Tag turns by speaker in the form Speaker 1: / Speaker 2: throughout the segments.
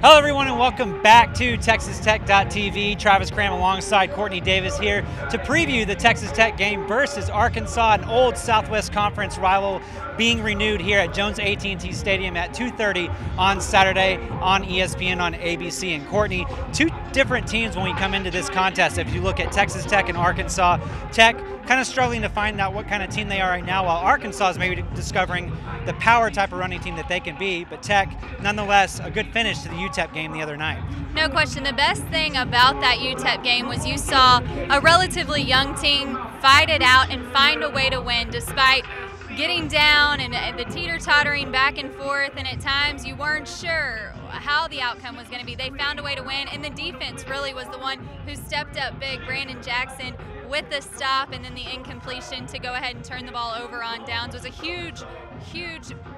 Speaker 1: Hello everyone and welcome back to TexasTech.tv. Travis Cram alongside Courtney Davis here to preview the Texas Tech game versus Arkansas, an old Southwest Conference rival being renewed here at Jones AT&T Stadium at 2:30 on Saturday on ESPN on ABC. And Courtney, two different teams when we come into this contest. If you look at Texas Tech and Arkansas, Tech kind of struggling to find out what kind of team they are right now, while Arkansas is maybe discovering the power type of running team that they can be. But Tech, nonetheless, a good finish to the UTEP game the other night.
Speaker 2: No question. The best thing about that UTEP game was you saw a relatively young team fight it out and find a way to win despite getting down and the teeter-tottering back and forth, and at times you weren't sure how the outcome was going to be. They found a way to win, and the defense really was the one who stepped up big. Brandon Jackson with the stop and then the incompletion to go ahead and turn the ball over on downs was a huge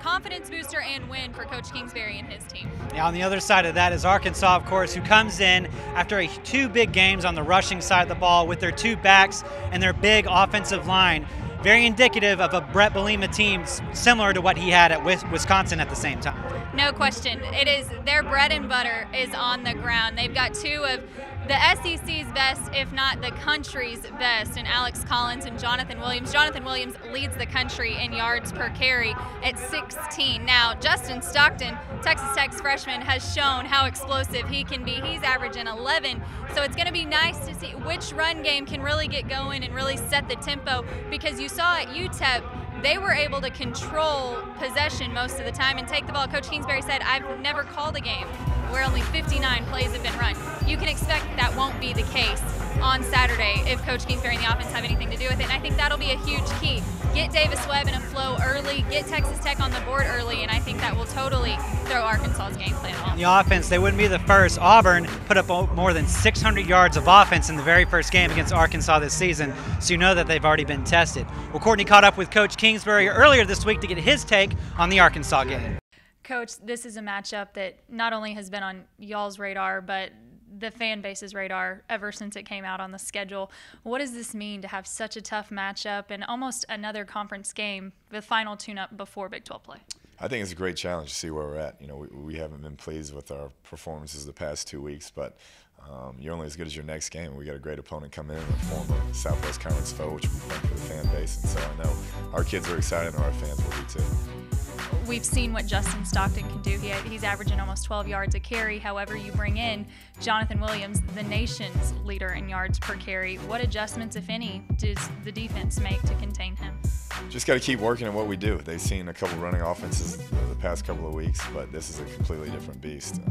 Speaker 2: confidence booster and win for Coach Kingsbury and his team.
Speaker 1: Yeah, on the other side of that is Arkansas, of course, who comes in after two big games on the rushing side of the ball with their two backs and their big offensive line. Very indicative of a Brett Bielema team similar to what he had at Wisconsin at the same time.
Speaker 2: No question. It is their bread and butter is on the ground. They've got two of the SEC's best, if not the country's best, in Alex Collins and Jonathan Williams. Jonathan Williams leads the country in yards per carry at 16. Now, Justin Stockton, Texas Tech's freshman, has shown how explosive he can be. He's averaging 11, so it's going to be nice to see which run game can really get going and really set the tempo, because you saw at UTEP, they were able to control possession most of the time and take the ball. Coach Kingsbury said, I've never called a game where only 59 plays have been run. You can expect that won't be the case on Saturday if Coach Kingsbury and the offense have anything to do with it. And I think that'll be a huge key. Get Davis Webb in a flow early, get Texas Tech on the board early, and I think that will totally throw Arkansas's game plan off.
Speaker 1: The offense, they wouldn't be the first. Auburn put up more than 600 yards of offense in the very first game against Arkansas this season, so you know that they've already been tested. Well, Courtney caught up with Coach Kingsbury earlier this week to get his take on the Arkansas game.
Speaker 2: Coach, this is a matchup that not only has been on y'all's radar, but the fan base's radar ever since it came out on the schedule. What does this mean to have such a tough matchup and almost another conference game, the final tune-up before Big 12 play?
Speaker 3: I think it's a great challenge to see where we're at. You know, we haven't been pleased with our performances the past 2 weeks, but you're only as good as your next game. We got a great opponent come in and form a Southwest Conference foe, which will be fun for the fan base. And so I know our kids are excited and our fans will be too.
Speaker 2: We've seen what Justin Stockton can do. He's averaging almost 12 yards a carry. However, you bring in Jonathan Williams, the nation's leader in yards per carry. What adjustments, if any, does the defense make to contain him?
Speaker 3: Just got to keep working at what we do. They've seen a couple running offenses the past couple of weeks, but this is a completely different beast.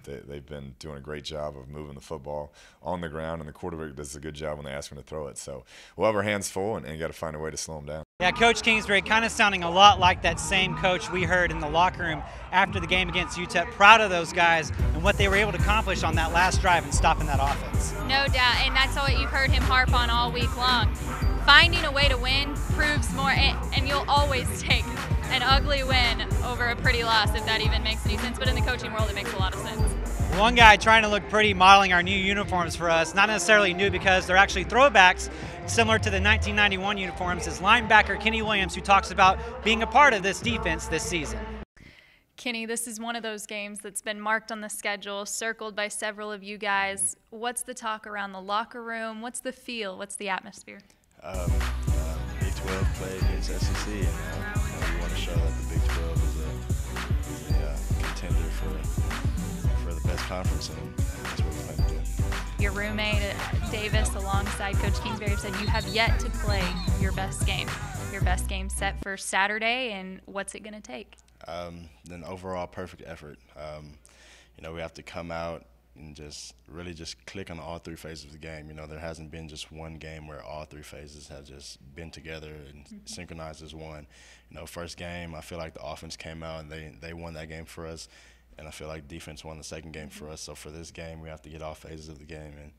Speaker 3: They've been doing a great job of moving the football on the ground, and the quarterback does a good job when they ask him to throw it. So we'll have our hands full and got to find a way to slow them down.
Speaker 1: Yeah, Coach Kingsbury kind of sounding a lot like that same coach we heard in the locker room after the game against UTEP. Proud of those guys and what they were able to accomplish on that last drive and stopping that offense.
Speaker 2: No doubt, and that's what you've heard him harp on all week long. Finding a way to win proves more, and you'll always take an ugly win over a pretty loss, if that even makes any sense. But in the coaching world, it makes a lot of sense.
Speaker 1: One guy trying to look pretty, modeling our new uniforms for us, not necessarily new because they're actually throwbacks similar to the 1991 uniforms, is linebacker Kenny Williams, who talks about being a part of this defense this season.
Speaker 2: Kenny, this is one of those games that's been marked on the schedule, circled by several of you guys. What's the talk around the locker room? What's the feel? What's the atmosphere?
Speaker 4: Big 12 play against SEC, and we want to show that the Big 12 is a contender for the best conference, and that's what we plan to do.
Speaker 2: Your roommate, Davis, alongside Coach Kingsbury, said you have yet to play your best game. Your best game set for Saturday, and what's it going to take?
Speaker 4: An overall perfect effort. You know, we have to come out and really click on all three phases of the game. You know, there hasn't been just one game where all three phases have just been together and synchronized as one. You know, first game, I feel like the offense came out and they won that game for us, and I feel like defense won the second game for us. So for this game, we have to get all phases of the game, and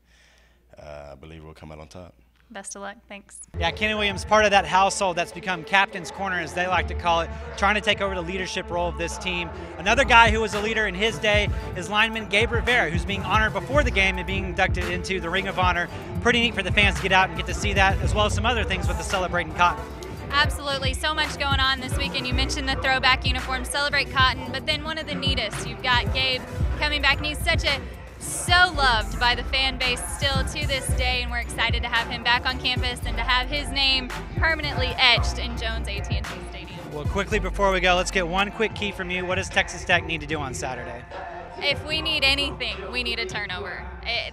Speaker 4: I believe we'll come out on top.
Speaker 2: Best of luck. Thanks.
Speaker 1: Yeah, Kenny Williams, part of that household that's become captain's corner, as they like to call it, trying to take over the leadership role of this team. Another guy who was a leader in his day is lineman Gabe Rivera, who's being honored before the game and being inducted into the Ring of Honor. Pretty neat for the fans to get out and get to see that, as well as some other things with the Celebrating Cotton.
Speaker 2: Absolutely. So much going on this weekend. You mentioned the throwback uniform, Celebrate Cotton, but then one of the neatest. You've got Gabe coming back, and he's so loved by the fan base still to this day, and we're excited to have him back on campus and to have his name permanently etched in Jones AT&T Stadium.
Speaker 1: Well, quickly before we go, let's get one quick key from you. What does Texas Tech need to do on Saturday?
Speaker 2: If we need anything, we need a turnover.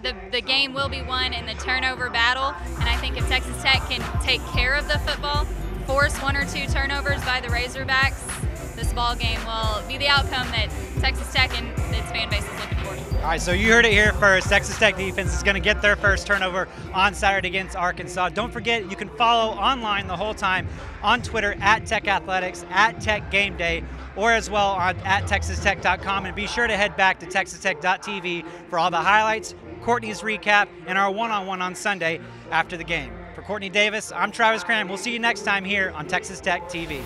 Speaker 2: The game will be won in the turnover battle, and I think if Texas Tech can take care of the football, force 1 or 2 turnovers by the Razorbacks, this ball game will be the outcome that Texas Tech and its fan base is looking for.
Speaker 1: All right, so you heard it here first. Texas Tech defense is going to get their first turnover on Saturday against Arkansas. Don't forget, you can follow online the whole time on Twitter at Tech Athletics, at Tech Game Day, or as well on at TexasTech.com. And be sure to head back to TexasTech.tv for all the highlights, Courtney's recap, and our one-on-one on Sunday after the game. For Courtney Davis, I'm Travis Cram. We'll see you next time here on Texas Tech TV.